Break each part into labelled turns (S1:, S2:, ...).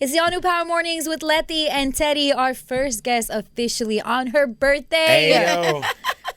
S1: It's the All New Power Mornings with Letty and Teddy, our first guest officially on her birthday.
S2: Hey,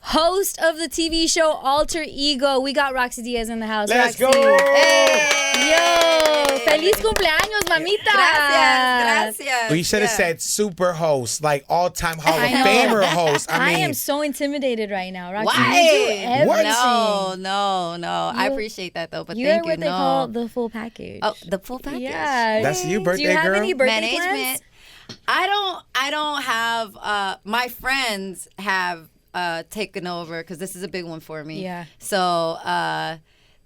S1: Host of the TV show Alter Ego. We got Rocsi Diaz in the house.
S2: Let's
S1: Roxy.
S2: go.
S1: Hey. Yo, feliz cumpleaños, mamita.
S3: Gracias.
S2: We should have said super host, like all-time Hall of
S1: I know.
S2: Famer host.
S1: I am so intimidated right now, Roxy.
S3: Why?
S1: You do everything.
S3: No. I appreciate that though, but
S1: You're
S3: thank you.
S1: what they call the full package.
S3: Oh, the full package.
S1: Yeah.
S2: That's you, birthday
S1: Do you have
S2: girl?
S1: any birthday
S3: Management.
S1: plans?
S3: I don't have. My friends have taken over because this is a big one for me.
S1: Yeah.
S3: So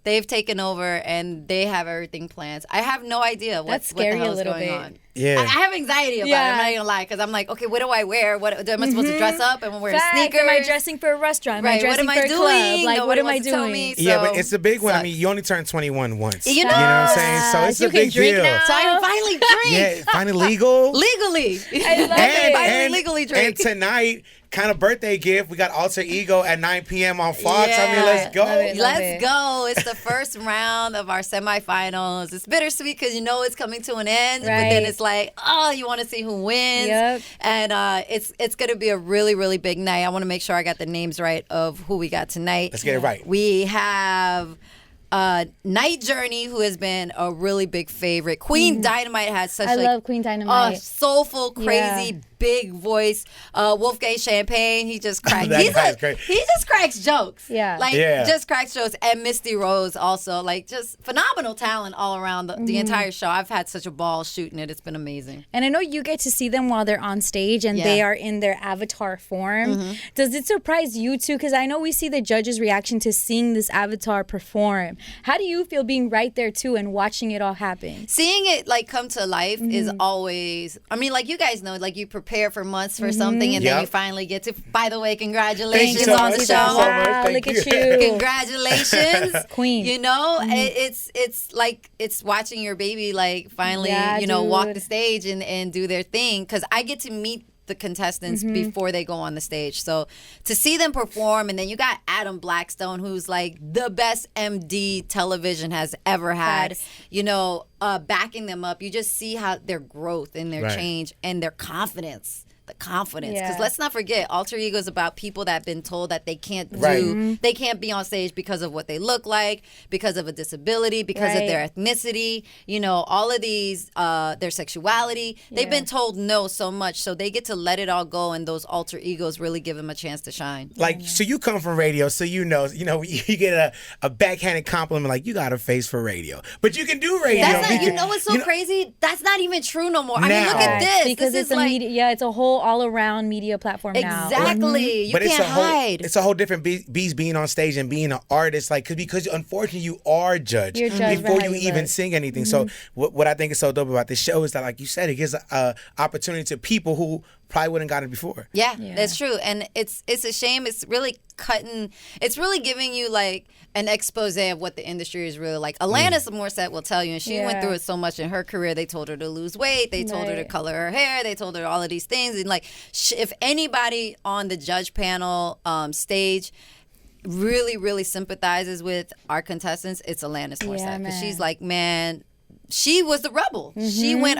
S3: they've taken over and they have everything planned. I have no idea
S1: That's
S3: what the
S1: scary
S3: hell
S1: a
S3: is
S1: little
S3: going
S1: bit.
S3: on.
S2: Yeah.
S3: I have anxiety about it. I'm not gonna lie because I'm like, okay, what do I wear? What am I supposed to dress up? Am I wearing
S1: Facts.
S3: sneakers?
S1: Am I dressing for a restaurant? Am I
S3: Right. What
S1: dressing
S3: am
S1: for
S3: I
S1: a
S3: doing?
S1: club? Like, what
S3: Nobody
S1: am I
S3: wants to tell
S1: doing?
S3: me,
S2: Yeah,
S3: so-
S2: but it's a big one. I
S3: sucks.
S2: mean, you only turn 21 once.
S3: You know?
S2: what I'm saying? So it's
S1: You
S2: a
S1: can
S2: big
S1: drink
S2: deal.
S1: now.
S3: So I can finally drink.
S2: Yeah, finally legal.
S3: Legally.
S1: I love it.
S3: Finally legally drink.
S2: And tonight, kind of birthday gift, we got Alter Ego at 9 p.m. on Fox. I mean,
S3: Yeah.
S2: let's go.
S1: Love it.
S3: Let's go. It's the first round of our semifinals. It's bittersweet because you know it's coming to an end. But then
S1: Right.
S3: it's like, oh, you want to see who wins.
S1: Yep.
S3: And it's going to be a really, really big night. I want to make sure I got the names right of who we got tonight.
S2: Let's get it right.
S3: We have Night Journey, who has been a really big favorite. Queen Dynamite has such
S1: I
S3: like
S1: love Queen Dynamite.
S3: soulful, crazy,
S1: Yeah.
S3: big voice. Wolfgang Champagne, he just cracks.
S2: That guy's great.
S3: He just cracks jokes.
S1: Yeah.
S3: Like
S2: Yeah.
S3: just cracks jokes. And Misty Rose also, like just phenomenal talent all around the entire show. I've had such a ball shooting it. It's been amazing.
S1: And I know you get to see them while they're on stage and
S3: Yeah.
S1: they are in their avatar form. Does it surprise you too? Because I know we see the judges' reaction to seeing this avatar perform. How do you feel being right there too and watching it all happen?
S3: Seeing it like come to life is always, I mean, like you guys know, like you prepare for months for something and then
S2: Yep.
S3: you finally get to, by the way, congratulations
S2: Thank you so
S3: on
S2: much.
S3: the
S2: Thank you
S3: show.
S2: so much.
S1: Wow,
S2: Thank
S1: look at
S2: you.
S1: you.
S3: Congratulations.
S1: Queen.
S3: You know, it's like it's watching your baby like finally,
S1: Yeah,
S3: walk
S1: dude.
S3: the stage and do their thing. Because I get to meet the contestants before they go on the stage. So to see them perform, and then you got Adam Blackstone, who's like the best MD television has ever had,
S1: Facts.
S3: backing them up. You just see how their growth and their
S2: Right.
S3: change and their confidence. The confidence, because
S1: Yeah.
S3: let's not forget, Alter Ego is about people that have been told that they can't do,
S2: Right.
S3: they can't be on stage because of what they look like, because of a disability, because of
S1: Right.
S3: their ethnicity, all of these, their sexuality. They've been told no so much, so they get to let it all go, and those alter egos really give them a chance to shine.
S2: Like, so you come from radio, so you get a backhanded compliment like, you got a face for radio. But you can do radio.
S3: That's not,
S2: because-
S3: what's so crazy? That's not even true no more. I mean, look
S2: Now.
S3: at this.
S1: Because
S3: this
S1: it's
S3: is
S1: a
S3: like,
S1: media, it's a whole all-around media platform now.
S3: exactly. You
S2: But
S3: can't hide.
S2: It's a whole different beast being on stage and being an artist, like because unfortunately you are judged
S1: You're judged
S2: before
S1: by how
S2: you
S1: you
S2: even
S1: look.
S2: sing anything. So what I think is so dope about this show is that, like you said, it gives a opportunity to people who probably wouldn't got it before.
S3: Yeah,
S1: Yeah.
S3: that's true. And it's a shame. It's really giving you like an expose of what the industry is really like. Alanis Morriset will tell you, and she went
S1: Yeah.
S3: through it so much in her career. They told her to lose weight. They told her to
S1: Right.
S3: color her hair. They told her all of these things. And like, if anybody on the judge panel stage really, really sympathizes with our contestants, it's Alanis Morriset. Because she's like, man, she was the rebel. She went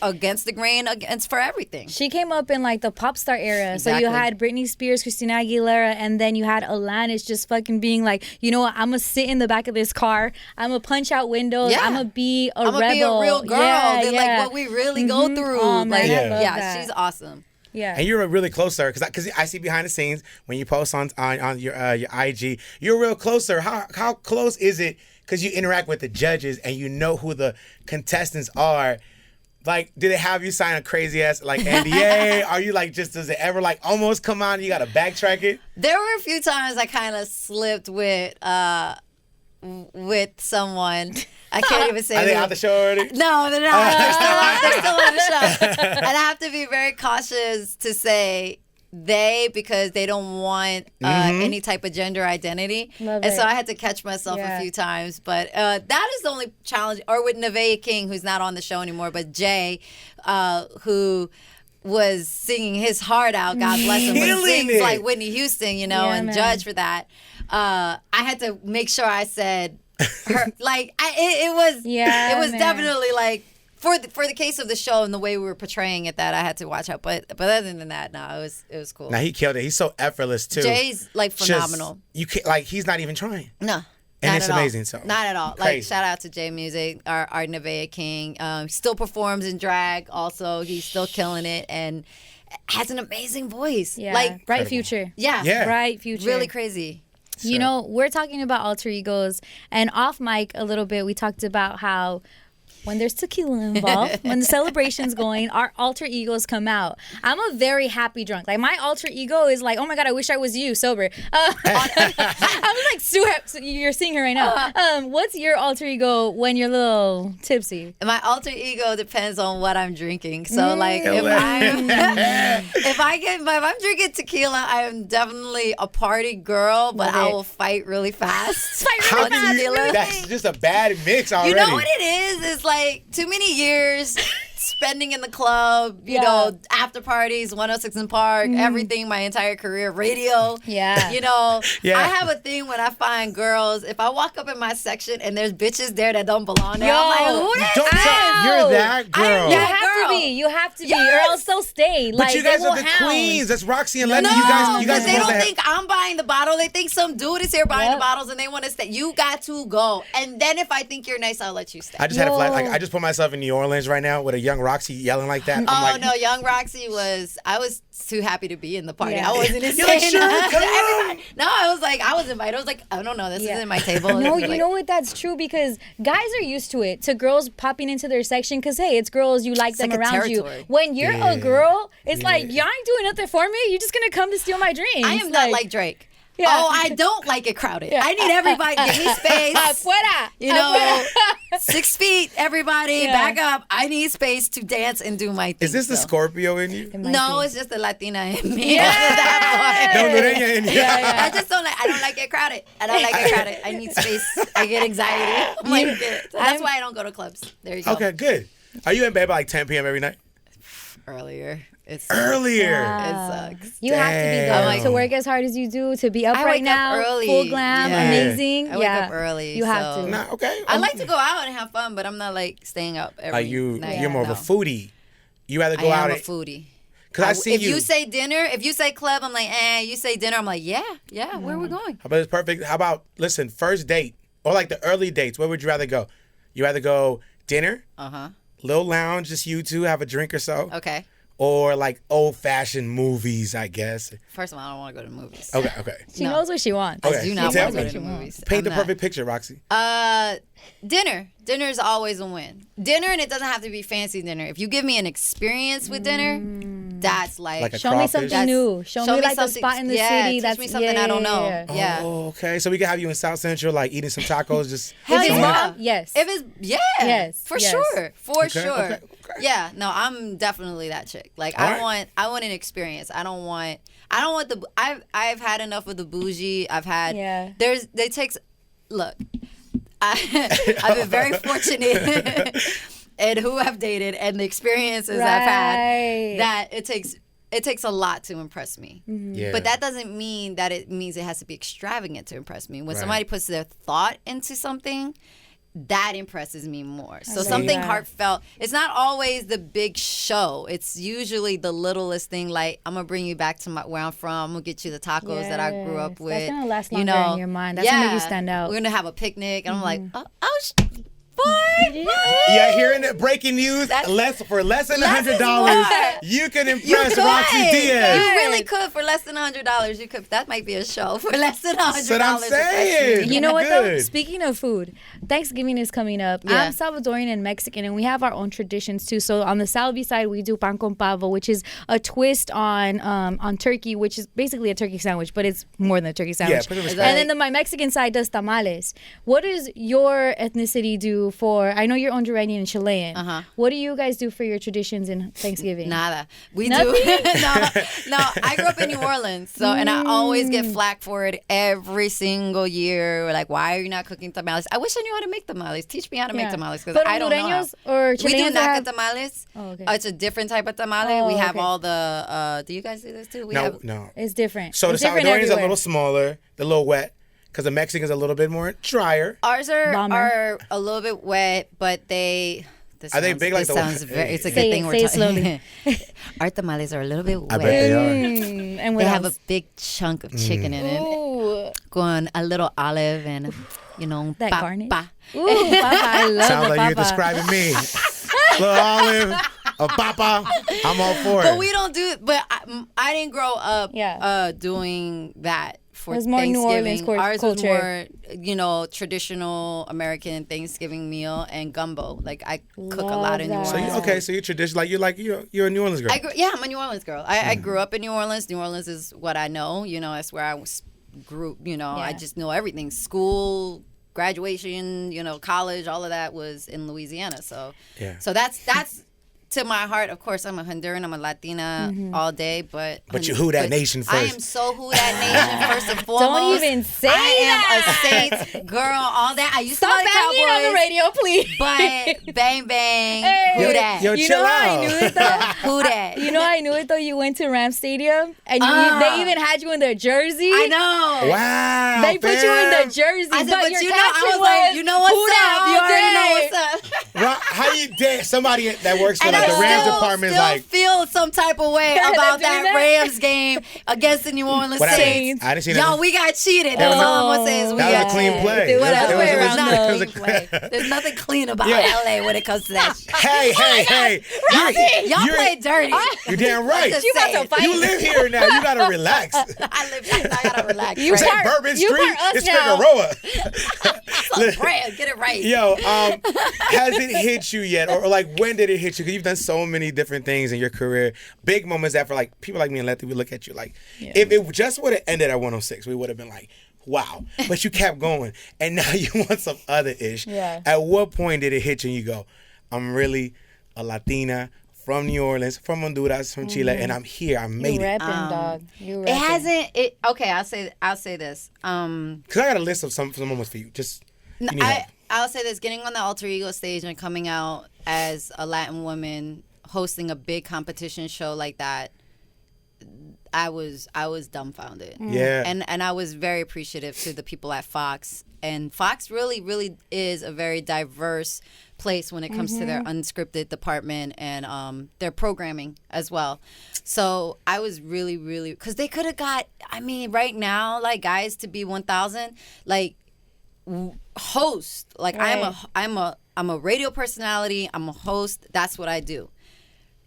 S3: against the grain, for everything.
S1: She came up in like the pop star era. So
S3: Exactly.
S1: you had Britney Spears, Christina Aguilera, and then you had Alanis just fucking being like, you know what, I'm going to sit in the back of this car. I'm going to punch out windows.
S3: Yeah.
S1: I'm going to be a
S3: I'm
S1: rebel.
S3: gonna be a real girl.
S1: Yeah,
S3: Then,
S1: yeah.
S3: like what we really go through.
S1: Oh, man,
S3: like,
S1: I love
S3: yeah,
S1: that.
S3: she's awesome.
S1: Yeah.
S2: And you're really close to her because I see behind the scenes when you post on your IG, you're real close to her. How close is it? Because you interact with the judges and you know who the contestants are. Like, did they have you sign a crazy ass like NDA? Are you like, does it ever like almost come out and you got to backtrack it?
S3: There were a few times I kind of slipped with someone. I can't even say.
S2: Are they
S3: who.
S2: out the show already?
S3: No, they're not. They're still on the show. And I have to be very cautious to say because they don't want any type of gender identity.
S1: Love
S3: and
S1: it.
S3: so I had to catch myself
S1: Yeah.
S3: a few times. But that is the only challenge. Or with Nevaeh King, who's not on the show anymore, but Jay, who was singing his heart out, God bless him, but
S2: Killing
S3: sings
S2: it.
S3: like Whitney Houston,
S1: Yeah,
S3: and
S1: man.
S3: judge for that. I had to make sure I said her, like, it was
S1: Yeah,
S3: it was
S1: man.
S3: definitely like for the case of the show and the way we were portraying it, that I had to watch out. But other than that, no, it was cool.
S2: Now he killed it. He's so effortless too.
S3: Jay's like phenomenal.
S2: You can't, like, he's not even trying.
S3: No.
S2: And
S3: Not
S2: it's
S3: at all.
S2: amazing. So
S3: not at all.
S2: crazy.
S3: Like, shout out to Jay Music, our Nevaeh King. Still performs in drag. Also, he's still killing it and has an amazing voice.
S1: Yeah,
S3: like
S1: bright future.
S3: Yeah,
S1: Bright future.
S3: really crazy.
S1: You know, we're talking about alter egos, and off mic a little bit, we talked about how when there's tequila involved, when the celebration's going, our alter egos come out. I'm a very happy drunk. Like, my alter ego is like, oh my God, I wish I was you, sober. I'm like, you're seeing her right now. What's your alter ego when you're a little tipsy?
S3: My alter ego depends on what I'm drinking. So, like, if I'm drinking tequila, I am definitely a party girl, but I will fight really fast.
S2: That's just a bad mix already.
S3: You know what it is? It's like too many years spending in the club, you know, after parties, 106 in Park, everything, my entire career, radio.
S1: Yeah.
S3: You know, I have a thing when I find girls, if I walk up in my section and there's bitches there that don't belong there, I'm like, who is that?
S2: You're that girl.
S1: You have to be, or else they'll stay.
S2: But
S1: like,
S2: you guys
S1: they will
S2: are the
S1: hound.
S2: queens. That's Rocsi and Letty.
S3: No,
S2: you guys
S3: they
S2: are
S3: don't
S2: supposed to
S3: think I'm buying the bottle. They think some dude is here buying the bottles and they want to stay. You got to go. And then if I think you're nice, I'll let you stay.
S2: I just had a flash. Like, I just put myself in New Orleans right now with a young Rocsi yelling like that.
S3: No, young Rocsi I was too happy to be in the party.
S1: Yeah.
S3: I wasn't insane.
S2: You're like, sure, come on.
S3: No, I was invited. I was like, I don't know, this isn't my table.
S1: No,
S3: Like,
S1: you know what? That's true because guys are used to it, to girls popping into their section because, hey, it's girls, you like them
S3: like a
S1: around you.
S3: territory.
S1: When you're a girl, it's like, y'all ain't doing nothing for me. You're just going to come to steal my dreams.
S3: I am not like Drake.
S1: Yeah.
S3: Oh, I don't like it crowded. I need everybody. Give me space.
S1: Afuera.
S3: You know, 6 feet, everybody, back up. I need space to dance and do my thing.
S2: Is this the Scorpio in you?
S3: No, it's just the Latina in me.
S2: Yeah. Hondureña in you.
S3: I just don't like it crowded. I don't like it crowded. I need space. I get anxiety. I'm like, that's why I don't go to clubs. There you go.
S2: Okay, good. Are you in bed by like 10 p.m. every night?
S3: Earlier. It's
S2: Earlier.
S3: It sucks.
S1: You have to be
S2: Damn.
S1: to work as hard as you do, to be up
S3: I
S1: right
S3: wake up
S1: now,
S3: early.
S1: full glam,
S3: Yeah.
S1: amazing.
S3: I wake up early.
S1: You have
S3: so-
S1: to.
S2: Nah, okay.
S3: I like to go out and have fun, but I'm not like staying up every night.
S2: You're more of a foodie. You rather go
S3: I
S2: out
S3: am a foodie.
S2: Because I see
S3: if you say dinner, if you say club, I'm like, You say dinner, I'm like, yeah. Where are we going?
S2: How about it's perfect? How about, listen, first date or like the early dates? Where would you rather go? You rather go dinner, little lounge, just you two have a drink or so,
S3: Okay.
S2: or like old-fashioned movies, I guess.
S3: First of all, I don't want to go to the movies.
S2: Okay.
S1: She knows what she wants.
S2: Okay.
S3: I do not
S2: Tell
S3: want to go
S2: me.
S3: to the movies.
S2: Paint
S3: I'm
S2: the
S3: not.
S2: perfect picture, Rocsi.
S3: Dinner. Dinner is always a win. Dinner, and it doesn't have to be fancy dinner. If you give me an experience with dinner, that's like
S2: a
S1: Show me
S2: crawfish?
S1: something new. Show me like a
S3: something-
S1: spot in the city.
S3: Teach
S1: That's
S3: me something I don't know. Yeah.
S2: Oh, okay. So we can have you in South Central, like eating some tacos, just
S3: Hell
S1: If it's
S3: yeah.
S1: bomb, yes.
S3: If it's
S1: Yes,
S3: for
S1: yes.
S3: sure, for
S2: Okay,
S3: sure.
S2: okay.
S3: Yeah, no, I'm definitely that chick. Like
S2: All
S3: I
S2: right.
S3: want an experience. I don't want the. I've had enough of the bougie. I've had.
S1: Yeah.
S3: They takes. Look, I've been very fortunate in who I've dated and the experiences I've had. That it takes a lot to impress me.
S2: Yeah.
S3: But that doesn't mean that it means it has to be extravagant to impress me. When
S2: Right.
S3: somebody puts their thought into something, that impresses me more. So
S1: like
S3: something
S1: that.
S3: heartfelt. It's not always the big show. It's usually the littlest thing. Like, I'm gonna bring you back to where I'm from. I'm gonna get you the tacos that I grew up
S1: Yes.
S3: with.
S1: That's gonna last
S3: you
S1: longer
S3: know,
S1: in your mind. That's gonna make you stand out.
S3: We're gonna have a picnic, and I'm like, boy.
S2: Yeah, hearing the breaking news,
S3: That's-
S2: less than
S3: less is
S2: $100,
S3: more.
S2: you can
S3: You
S2: impress
S3: could.
S2: Rocsi Diaz.
S3: You really could for less than $100. You could. That might be a show for less than $100.
S2: That's what I'm saying.
S1: You know what though?
S2: Good.
S1: Speaking of food, Thanksgiving is coming up.
S3: Yeah.
S1: I'm Salvadorian and Mexican, and we have our own traditions too. So on the Salvi side, we do pan con pavo, which is a twist on turkey, which is basically a turkey sandwich, but it's more than a turkey sandwich.
S2: put it in
S1: And
S2: respect.
S1: then my Mexican side does tamales. What does your ethnicity do for? I know you're Honduran and Chilean. What do you guys do for your traditions in Thanksgiving?
S3: Nada. We
S1: Nothing?
S3: do. No. I grew up in New Orleans, so and I always get flack for it every single year. We're like, why are you not cooking tamales? I wish I knew how to make tamales. Teach me how to make tamales because
S1: But
S3: I don't know. How.
S1: Hondureños or Chileans
S3: We do
S1: have-
S3: naca tamales.
S1: Oh, okay.
S3: It's a different type of tamale.
S1: Oh,
S3: we have
S1: okay.
S3: all the. Do you guys do this too? We have.
S2: No.
S1: It's different.
S2: So
S1: It's
S2: the
S1: different
S2: Salvadorians are a
S1: everywhere.
S2: little smaller, they're a little wet, because the Mexicans are a little bit more drier.
S3: Ours
S1: Bomber.
S3: are a little bit wet, but they
S2: Are they big like the
S3: sounds very, it's a
S1: Say
S3: good thing
S1: it,
S3: we're
S1: say it
S3: talking. Our tamales are a little bit
S2: I
S3: wet.
S2: bet they are.
S1: And what
S3: They have a
S1: else?
S3: big chunk of chicken in it.
S1: Ooh,
S3: Con a little olive and, you know,
S1: that
S3: papa.
S1: garnish. Ooh, papa, I love
S2: Sounds
S1: the
S2: like you're
S1: papa.
S2: describing me. Little olive, a papa. I'm all for it.
S3: But we don't do. But I didn't grow up
S1: Yeah.
S3: doing that for
S1: It was more New
S3: Thanksgiving.
S1: Orleans
S3: Ours
S1: culture.
S3: was more, traditional American Thanksgiving meal and gumbo. Like I cook a
S1: Love
S3: lot in New
S1: that.
S2: So
S3: Orleans.
S2: so you're traditional. You're a New Orleans girl.
S3: I'm a New Orleans girl. I grew up in New Orleans. New Orleans is what I know. That's where I grew. I just know everything. School, graduation, college, all of that was in Louisiana. So, so that's to my heart. Of course, I'm a Honduran. I'm a Latina all day. But
S2: you who that nation first.
S3: I am so who that nation first and foremost.
S1: Don't even say
S3: I
S1: that.
S3: am a Saints girl. All that. I used
S1: Stop
S3: to like
S1: banging
S3: Cowboys.
S1: on the radio, please.
S3: But bang bang,
S1: Hey.
S3: who that?
S2: Yo,
S1: You
S2: chill
S1: know how I
S2: out.
S1: knew it though?
S3: Who that?
S1: You know how I knew it though? You went to Ram Stadium and they even had you in their jersey.
S3: I know.
S2: Wow.
S1: They put you in the jersey,
S3: I said,
S1: but
S3: but
S1: your
S3: I
S1: caption
S3: was like,
S1: was,
S3: you know what's
S1: "Who
S3: up?
S1: dat
S3: You
S1: all
S3: already know
S1: day?"
S3: what's up.
S2: How you dare somebody that works for
S3: And
S2: like
S3: I
S2: the Rams
S3: still
S2: department is
S3: still
S2: like.
S3: feel some type of way
S1: They're
S3: about
S1: doing
S3: that
S1: that?
S3: Rams game against the New Orleans
S2: What happened?
S3: Saints.
S2: I didn't see
S3: Yo,
S2: nothing.
S3: we got cheated. That's all I'm gonna say is we
S2: That
S3: got
S2: was a clean
S3: cheated.
S2: play.
S1: It was
S3: That's
S1: a
S3: way
S1: clean
S3: around
S1: play.
S3: the
S2: It was a
S3: play. There's nothing clean about
S2: Yeah.
S3: LA when it comes to that shit.
S2: Hey.
S3: Y'all play dirty.
S2: You're damn right.
S3: Just
S1: You about
S3: saying.
S1: to fight.
S2: You live here now. You gotta relax.
S3: I gotta relax.
S1: You
S3: right?
S2: Say
S1: part-
S2: Bourbon
S1: you
S2: Street.
S1: part us
S2: It's
S1: now.
S2: Figueroa.
S3: Brand, get it right.
S2: Yo, has it hit you yet, or like when did it hit you? Because you've done so many different things in your career, big moments that for like people like me and Letty, we look at you like, if it just would have ended at 106, we would have been like, wow. But you kept going, and now you want some other ish.
S1: Yeah.
S2: At what point did it hit you and you go, I'm really a Latina from New Orleans, from Honduras, from Chile, and I'm here. I made
S1: You
S2: it.
S1: repping, dog. You repping.
S3: It hasn't. Okay, I'll say this.
S2: Because I got a list of some moments for you. Just you need help.
S3: I'll say this: getting on the alter ego stage and coming out as a Latin woman, hosting a big competition show like that, I was dumbfounded.
S2: Yeah.
S3: And I was very appreciative to the people at Fox. And Fox really, really is a very diverse place when it comes to their unscripted department and their programming as well. So I was really, really, because they could have got, right now, like guys to be 1,000, like host. Like
S1: Right.
S3: I'm a radio personality. I'm a host. That's what I do.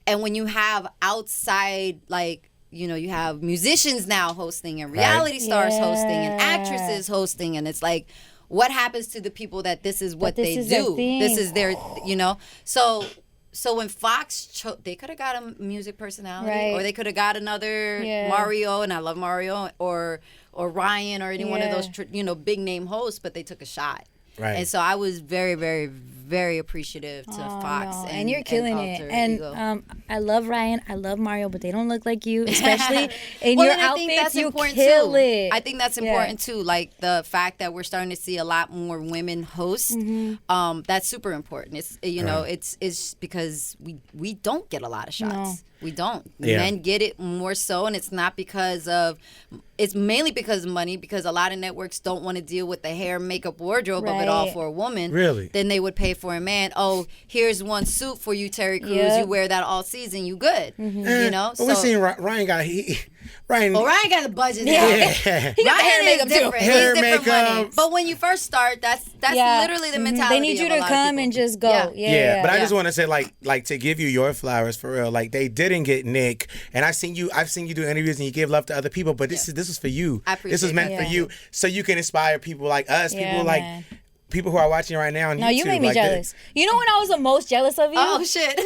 S3: And when you have outside, like, you have musicians now hosting and reality stars hosting and actresses hosting, and it's like, what happens to the people that this is what they
S1: is their
S3: do?
S1: thing.
S3: This is their, So when Fox they could have got a music personality,
S1: Right.
S3: or they could have got another
S1: Yeah.
S3: Mario, and I love Mario, or Ryan, or any one of
S1: Yeah.
S3: those big name hosts, but they took a shot.
S2: Right.
S3: And so I was very, very, very appreciative to Fox.
S1: No. And you're killing it.
S3: Alter
S1: And
S3: Ego.
S1: I love Ryan. I love Mario, but they don't look like you, especially in
S3: Well,
S1: your
S3: and I think
S1: outfits.
S3: that's
S1: You
S3: important
S1: kill
S3: too.
S1: it.
S3: I think that's important too. Like the fact that we're starting to see a lot more women host. That's super important. It's it's because we don't get a lot of shots.
S1: No.
S3: We don't.
S2: Yeah.
S3: Men get it more so, and it's not because of. It's mainly because of money. Because a lot of networks don't want to deal with the hair, makeup, wardrobe of it all
S1: Right.
S3: for a woman.
S2: Really?
S3: Then they would pay for a man. Oh, here's one suit for you, Terry Crews.
S1: Yep.
S3: You wear that all season. You good.
S2: But we seen Ryan got Ryan.
S3: Oh, Ryan got the budget now.
S2: Yeah.
S1: He got the hair
S3: Ryan
S1: makeup
S3: is
S1: too.
S3: different.
S2: Hair,
S3: He's different
S2: makeup.
S3: money. But when you first start, that's
S1: Yeah.
S3: literally the
S1: Mhm.
S3: mentality.
S1: They need you
S3: of a
S1: to
S3: lot of
S1: come
S3: people.
S1: and just go.
S3: Yeah.
S1: Yeah.
S2: But I just want to say, like to give you your flowers for real. Like they didn't get Nick, and I've seen you do interviews and you give love to other people. But this is for you.
S3: I
S2: This was
S3: appreciate
S2: meant
S1: that.
S2: for you, so you can inspire people like us,
S1: Yeah,
S2: people like
S1: man.
S2: people who are watching right now on YouTube.
S1: No, you made me
S2: like
S1: jealous. You know when I was the most jealous of you?
S3: Oh shit!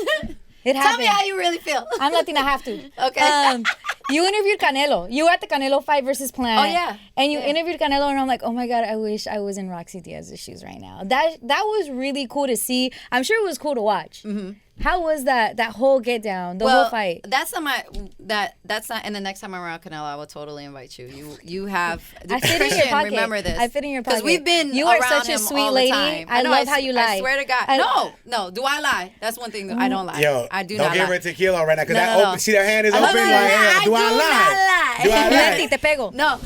S1: It
S3: Tell
S1: happened.
S3: me how you really feel.
S1: I'm Latina, I have to.
S3: Okay.
S1: You interviewed Canelo. You were at the Canelo fight versus Plant.
S3: Oh, yeah.
S1: And you
S3: Yeah.
S1: interviewed Canelo, and I'm like, oh my god, I wish I was in Rocsi Diaz's shoes right now. That was really cool to see. I'm sure it was cool to watch. Mm-hmm. How was that whole get down, the whole fight?
S3: That's not. And the next time I'm around Canelo, I will totally invite you. You have.
S1: I fit in your
S3: Christian,
S1: pocket.
S3: remember this.
S1: I fit in your pocket.
S3: Because we've been.
S1: You are
S3: around
S1: such a
S3: him
S1: sweet
S3: all the
S1: lady.
S3: time.
S1: I
S3: know,
S1: love how you lie.
S3: I swear to God. No. Do I lie? That's one thing that I don't lie.
S2: Yo,
S3: I do
S2: don't
S3: not
S2: give
S3: lie.
S2: her tequila right now because
S3: No, no.
S2: see their hand is
S3: I
S2: open.
S3: do
S2: Like,
S3: not
S2: yeah,
S3: lie.
S2: do I lie? Do I lie?
S1: Letty, te pego.
S3: No,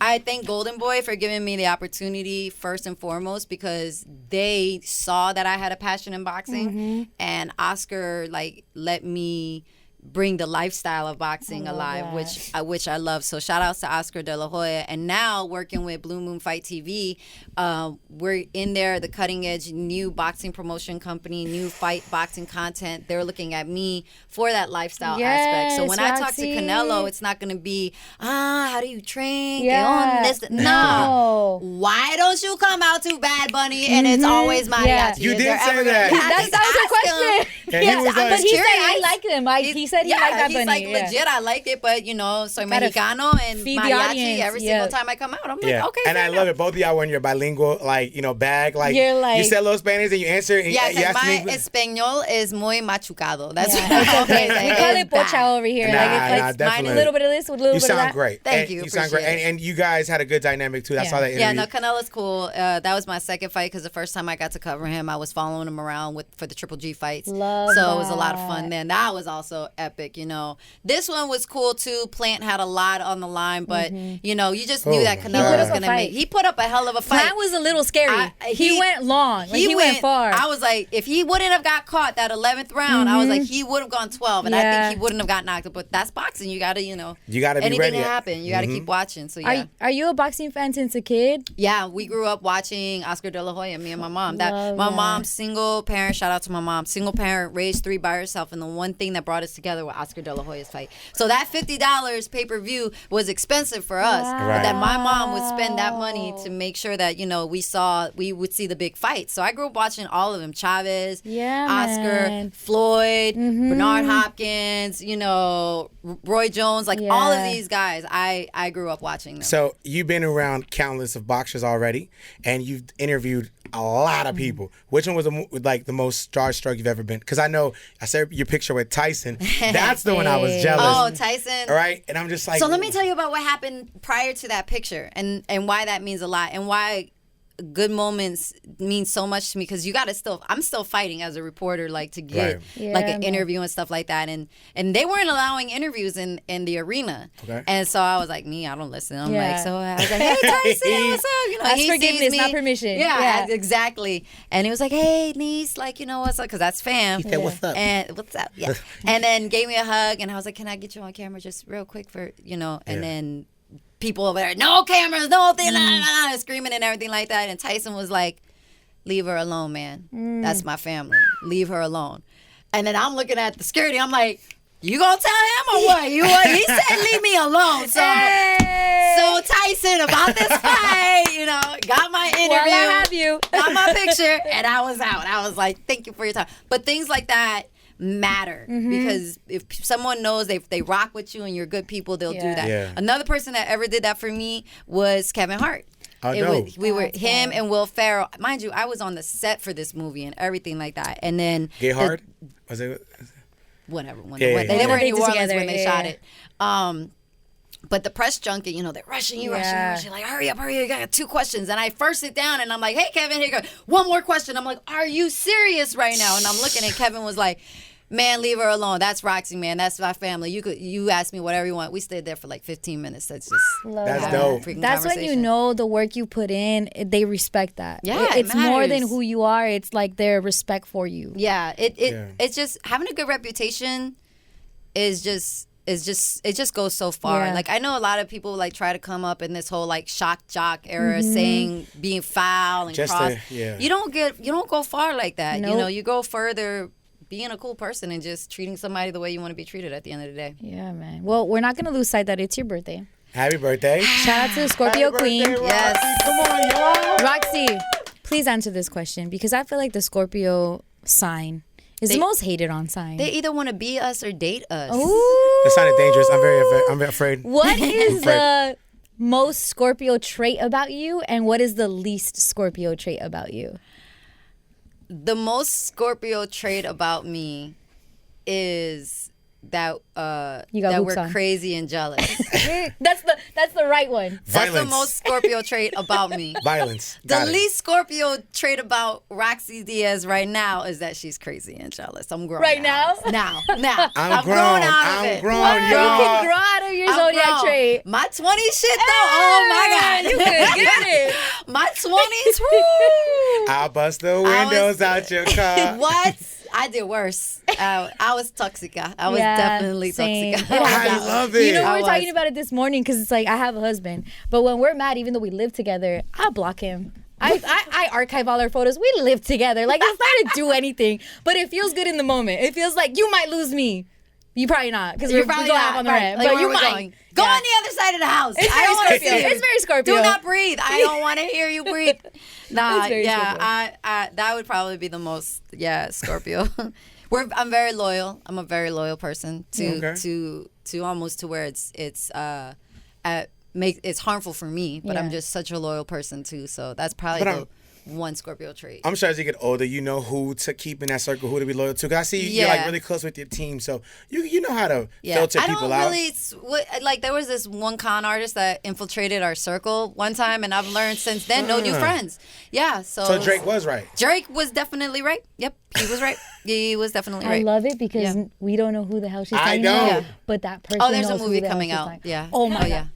S3: I thank Golden Boy for giving me the opportunity first and foremost, because they saw that I had a passion in boxing, and Oscar like let me bring the lifestyle of boxing alive, which I love. So shout outs to Oscar De La Hoya. And now working with Blue Moon Fight TV, we're in there, the cutting edge new boxing promotion company, new fight boxing content. They're looking at me for that lifestyle aspect. So when I talk to Canelo, it's not going to be, how do you train? No. Why don't you come out to Bad Bunny and it's always mariachi?
S2: You did say that.
S1: That was a question.
S2: And he was like,
S1: but he said, I like him. He said he liked Bad Bunny.
S3: He's like, legit, I like it, but soy Mexicano and mariachi every single time I come out. I'm like, okay.
S2: And I love it. Both of y'all when you're bilingual, bag,
S1: you're like,
S2: you say a little Spanish and you answer. And
S3: because my Espanol is muy machucado. That's what I always say.
S1: We call it pocha over here. It's a little bit of this with a little bit of that.
S2: You sound great.
S3: Thank you.
S2: You sound great. And you guys had a good dynamic too. I saw that interview.
S3: Yeah, no, Canelo's cool. That was my second fight because the first time I got to cover him, I was following him around for the Triple G fights. So it was a lot of fun then. That was also epic, This one was cool too. Plant had a lot on the line, but you just knew that Canelo was gonna make. He put up a hell of a fight.
S1: That was a little scary. He went long. He went far.
S3: I was like, if he wouldn't have got caught that 11th round, I was like, he would have gone 12, and I think he wouldn't have got knocked. But that's boxing. You gotta,
S2: you gotta be
S3: anything
S2: ready.
S3: Anything can happen. You gotta keep watching. So yeah.
S1: Are you a boxing fan since a kid?
S3: Yeah, we grew up watching Oscar De La Hoya. Me and my mom. My mom's single parent. Shout out to my mom. Single parent, raised 3 by herself, and the one thing that brought us together was Oscar De La Hoya's fight. So that $50 pay-per-view was expensive for us, but that my mom would spend that money to make sure that we would see the big fights. So I grew up watching all of them: Chavez, Oscar, Floyd, Bernard Hopkins, Roy Jones, all of these guys. I grew up watching them.
S2: So you've been around countless of boxers already, and you've interviewed a lot of people. Which one was the most starstruck you've ever been? Because I know I saw your picture with Tyson. That's the one I was jealous.
S3: Oh, Tyson.
S2: All right, and I'm just like.
S3: So let me tell you about what happened prior to that picture, and why that means a lot, and why good moments mean so much to me, because I'm still fighting as a reporter, to get an interview and stuff like that, and they weren't allowing interviews in the arena, and so I was like, I don't listen. I'm like, so I was like, hey Tyson, what's up?
S1: That's forgiveness, not permission.
S3: Yeah, exactly. And he was like, hey niece, what's up? Because that's fam.
S2: He said, what's up?
S3: And what's up? Yeah. And then gave me a hug, and I was like, can I get you on camera just real quick for and then people over there, no cameras, no thing, screaming and everything like that. And Tyson was like, leave her alone, man. That's my family. Leave her alone. And then I'm looking at the security. I'm like, you gonna tell him or what? He said, leave me alone. So Tyson, about this fight, got my interview.
S1: Well, I have you.
S3: Got my picture, and I was out. I was like, thank you for your time. But things like that matter, because if someone knows they rock with you and you're good people, they'll do that. Yeah. Another person that ever did that for me was Kevin Hart. We were him and Will Ferrell. Mind you, I was on the set for this movie and everything like that. And then
S2: Gay Hart? Was it?
S3: Whatever. They were in New Orleans when they shot it. But the press junket, they're rushing you, like, hurry up, I got 2 questions. And I first sit down and I'm like, hey, Kevin, here you go. 1 more question. I'm like, are you serious right now? And I'm looking and Kevin was like, man, leave her alone. That's Rocsi, man. That's my family. You ask me whatever you want. We stayed there for 15 minutes. That's
S2: dope.
S1: That's when you know the work you put in, they respect that.
S3: Yeah,
S1: it's more than who you are. It's like their respect for you.
S3: Yeah, it's just having a good reputation is just. It just goes so far.
S1: Yeah.
S3: I know a lot of people try to come up in this whole shock jock era, saying being foul and cross. You don't go far like that.
S1: Nope.
S3: You go further being a cool person and just treating somebody the way you want to be treated at the end of the day.
S1: Yeah, man. Well, we're not gonna lose sight that it's your birthday.
S2: Happy birthday!
S1: Shout out to the Scorpio Queen.
S2: Birthday, yes, come on, y'all.
S1: Roxy, please answer this question, because I feel like the Scorpio sign is the most hated on sign.
S3: They either want to be us or date us.
S1: Ooh.
S2: That sounded dangerous. I'm very afraid.
S1: What is the most Scorpio trait about you, and what is the least Scorpio trait about you?
S3: The most Scorpio trait about me is we're
S1: on.
S3: crazy and jealous.
S1: That's the right one.
S3: That's the most Scorpio trait about me.
S2: Violence.
S3: The least Scorpio trait about Rocsi Diaz right now is that she's crazy and jealous. I'm grown.
S1: Right now?
S3: Now.
S2: I'm grown.
S3: grown out of
S2: I'm
S3: it.
S2: grown,
S1: Wow,
S2: y'all.
S1: you can grow out of your
S3: I'm
S1: zodiac
S3: grown.
S1: trait.
S3: My 20s shit though. Oh my God.
S1: You could get it.
S3: My 20s. Woo.
S2: I'll bust the windows out your car.
S3: What? I did worse. I was toxica. I was
S1: Yeah,
S3: definitely
S1: same.
S3: toxica.
S2: I love it.
S1: You know, we
S3: I
S1: were
S3: was.
S1: talking about it this morning because it's like I have a husband, but when we're mad, even though we live together, I block him. I archive all our photos. We live together. Like, it's not to do anything, but it feels good in the moment. It feels like you might lose me. You probably not because we're going out on the rent,
S3: Like,
S1: but
S3: where
S1: you
S3: we're
S1: might.
S3: going. Go on the other side of the house.
S1: It's
S3: I
S1: very
S3: don't want to
S1: Scorpio.
S3: see you.
S1: It's very Scorpio.
S3: Do not breathe. I don't want to hear you breathe. Nah,
S1: It's very
S3: yeah,
S1: Scorpio.
S3: I that would probably be the most, Scorpio. I'm very loyal. I'm a very loyal person to almost to where it's harmful for me, but I'm just such a loyal person too. So that's probably the one Scorpio trait.
S2: I'm sure as you get older, you know who to keep in that circle, who to be loyal to. Cause I see you're like really close with your team, so you know how to filter people out.
S3: Like there was this one con artist that infiltrated our circle one time, and I've learned since then no new friends. Yeah, so
S2: Drake was right.
S3: Drake was definitely right. Yep, he was right. He was definitely right.
S1: I love it because we don't know who the hell she's talking
S2: know.
S1: about, but that person
S3: there's a
S1: knows who
S3: movie
S1: the hell
S3: coming
S1: she's
S3: out.
S1: talking-
S3: Yeah.
S1: Oh my God.
S3: Yeah.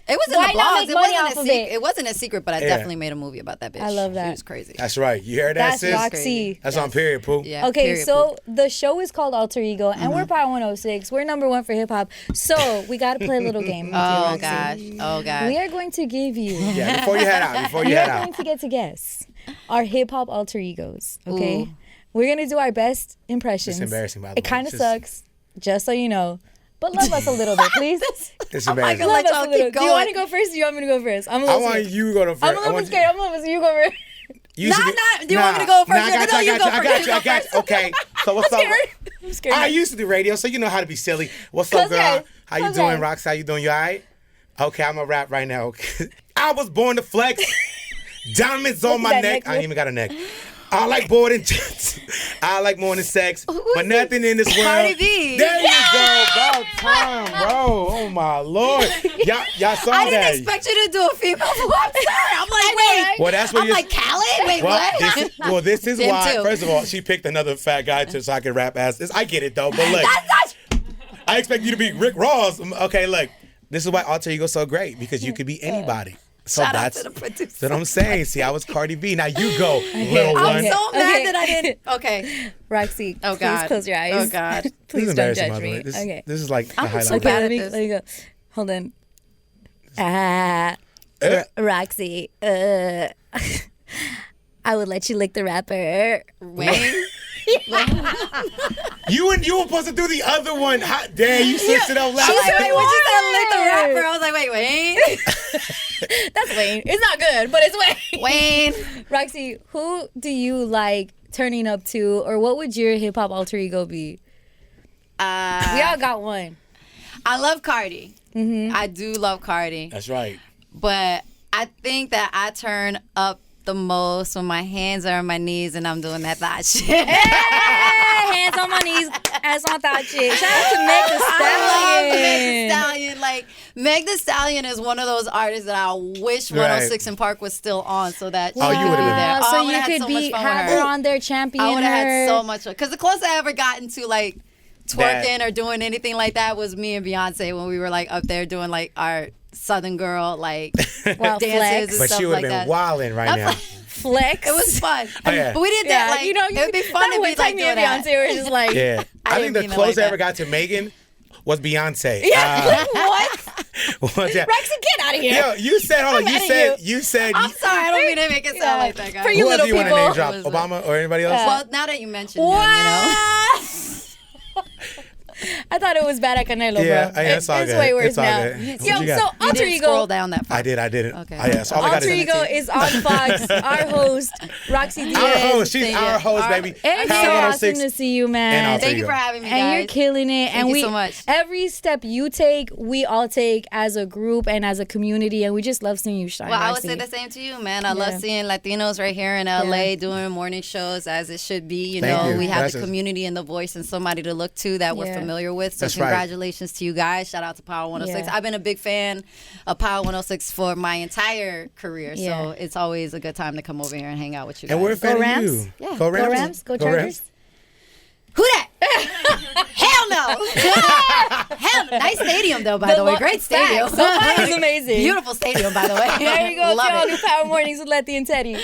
S3: It was in
S1: Why
S3: the
S1: not
S3: blogs.
S1: make
S3: It
S1: money
S3: wasn't
S1: off
S3: a
S1: of
S3: secret.
S1: it?
S3: It wasn't a secret, but I definitely made a movie about that bitch.
S1: I love that.
S3: She was crazy.
S2: That's right. You heard that,
S1: That's
S2: sis?
S1: Roxy.
S2: That's on period, Pooh.
S3: Yeah.
S1: Okay,
S3: period,
S1: so the show is called Alter Ego, and we're Power 106. We're number one for hip hop. So we got to play a little game. With you,
S3: Oh
S1: Roxy.
S3: gosh. Oh god.
S1: We are going to give you.
S2: Yeah, before you head out.
S1: We are going to get to guess our hip hop alter egos. Okay,
S3: Ooh.
S1: we're gonna do our best impressions.
S2: It's embarrassing, by the
S1: It
S2: way.
S1: kind of
S2: It's just-
S1: sucks, just so you know. But love us a little bit, please.
S2: It's
S3: I'm not
S2: embarrassing.
S3: gonna
S1: Love
S3: let
S1: us
S3: y'all
S1: a little.
S3: keep
S1: Do you want
S3: going.
S1: to go first? Or do you want me to go first? I'm a
S2: I
S1: little
S2: want
S1: scared.
S2: you to go to first.
S1: I'm a little scared. I'm a little. You go first.
S2: You should be-
S3: Do you want me to go first?
S2: Nah, I got you. I got you. Okay. So what's up?
S1: I'm scared.
S2: I used to do radio, so you know how to be silly. What's up, girl?
S1: Okay.
S2: How you
S1: Okay.
S2: doing, Rox? How you doing? You all right? Okay, I'm going to rap right now. Okay. I was born to flex. Diamonds on my
S1: that
S2: neck.
S1: neck
S2: I ain't even got a neck. I like boarding jets. I like more than sex. But nothing in this world.
S3: Cardi B.
S2: There you go. About time, bro. Oh, my Lord. Y'all saw
S3: I
S2: that.
S3: didn't expect you to do a female voice. I'm sorry. I'm like, wait.
S2: Well, that's what
S3: I'm
S2: you're...
S3: like, Khaled? Wait, what?
S2: This is
S3: Them
S2: why.
S3: too.
S2: First of all, she picked another fat guy so I could rap as this. I get it though, but look, I expect you to be Rick Ross. Okay, look, this is why Alter Ego's so great because you could be anybody. So
S3: Shout out
S2: that's
S3: to the producer.
S2: that's what I'm saying. See, I was Cardi B. Now you go, little one.
S3: I'm so mad
S1: Okay.
S3: that I didn't. Okay.
S1: Roxy,
S3: Oh,
S1: please
S3: God.
S1: close your eyes.
S3: Oh, God.
S2: This
S1: Please
S2: is
S1: don't
S2: embarrassing,
S1: judge
S2: by the way.
S1: me.
S2: This,
S1: Okay.
S2: this is like the
S3: I'm
S2: highlight.
S3: so
S1: Okay,
S3: bad
S1: let
S3: at
S1: me
S3: this.
S1: go. Hold on. Roxy, I would let you lick the rapper.
S3: Wayne.
S2: You were supposed to do the other one. How dare you switched it up last
S3: I was like,
S2: time.
S3: wait, when she said lick the rapper, I was like, wait, Wayne?
S1: That's Wayne. It's not good, but it's Wayne.
S3: Wayne.
S1: Roxy, who do you like turning up to, or what would your hip hop alter ego be? We all got one.
S3: I love Cardi. I do love Cardi.
S2: That's right.
S3: But I think that I turn up the most when my hands are on my knees and I'm doing that thought shit.
S1: Hey, hands on my knees, ass on that shit. Shout out to Meg Thee
S3: I love Meg
S1: Stallion.
S3: Thee Stallion. Like, Meg Thee Stallion is one of those artists that I wish 106 and Park was still on so that she
S2: Oh, you
S3: could
S2: would've
S3: be
S2: been
S3: there.
S1: So
S3: I
S1: you
S3: would've had
S1: could
S3: so
S1: be
S3: much fun
S1: have
S3: with
S1: her
S3: her.
S1: on there, champion
S3: I would have
S1: her.
S3: had so much fun. Because the closest I ever gotten to, like, twerking
S2: That-
S3: or doing anything like that was me and Beyonce when we were, like, up there doing, like, our Southern Girl, like,
S1: Wow,
S3: dances
S1: flex.
S3: and
S2: But
S3: stuff
S2: she would
S3: like
S2: have
S3: that.
S2: been wilding right now.
S1: Flex.
S3: It was fun.
S2: Oh, yeah.
S3: But we did that,
S1: Yeah,
S3: like,
S1: you know,
S3: it would be fun to
S1: that
S3: be,
S1: one time
S3: like,
S1: me
S3: doing
S1: and
S3: that.
S1: Beyonce were just like,
S2: Yeah. I think the
S3: didn't mean it
S2: closest
S3: like
S2: I ever
S3: that.
S2: got to Megan was Beyonce.
S1: what?
S2: Was that?
S1: Roxy, get out of here.
S2: Yo, you said, hold on,
S1: mad at
S2: you said,
S3: I'm sorry, I don't mean to make it sound like that, guys.
S1: For
S2: who
S1: you
S2: else do
S1: little
S2: you want to
S1: people.
S2: name drop?
S3: Who was
S2: Obama or anybody else?
S3: Well, now that you mentioned him, you know.
S1: I thought it was bad at Canelo,
S2: Yeah,
S1: bro.
S2: it's all
S1: It's
S2: good.
S1: way worse
S2: It's all
S1: now.
S2: good. What
S1: Yo,
S2: you got?
S1: so
S3: You
S1: Alter
S3: didn't scroll
S1: Ego.
S3: down that far.
S2: I didn't.
S3: Okay.
S2: Oh, yeah, so all I got
S1: Alter
S2: is
S1: Ego is on Fox. Our host, Roxy Diaz.
S2: our host. She's
S3: Thank
S2: our
S3: you.
S2: host, baby.
S1: It's
S2: Power
S1: so
S2: 106.
S1: awesome to see you,
S2: And
S1: man.
S2: Alter
S3: Thank you
S2: Ego.
S3: for having me,
S1: And
S3: guys.
S1: you're killing it.
S3: Thank you so much.
S1: Every step you take, we all take as a group and as a community, and we just love seeing you shine.
S3: Well, I would
S1: Roxy.
S3: say the same to you, man. I love seeing Latinos right here in LA doing morning shows as it should be. You
S2: Thank
S3: know,
S2: you.
S3: we have
S2: Gracias.
S3: the community and the voice and somebody to look to that we're
S1: Yeah.
S3: familiar with. with. So
S2: That's right.
S3: congratulations to you guys. Shout out to Power 106.
S1: Yeah.
S3: I've been a big fan of Power 106 for my entire career.
S1: Yeah.
S3: So it's always a good time to come over here and hang out with you guys.
S2: And we're a fan
S1: Go
S2: of
S1: Rams?
S2: you.
S3: Yeah.
S2: Go Rams.
S1: Go Rams. Go Chargers.
S3: Who that? Hell no. Hell no. Nice stadium, though, by the way. Great stadium.
S1: So far, it's amazing.
S3: Beautiful stadium, by the way.
S1: There you go.
S3: Love
S1: to all
S3: it.
S1: New Power Mornings with Letty and Teddy.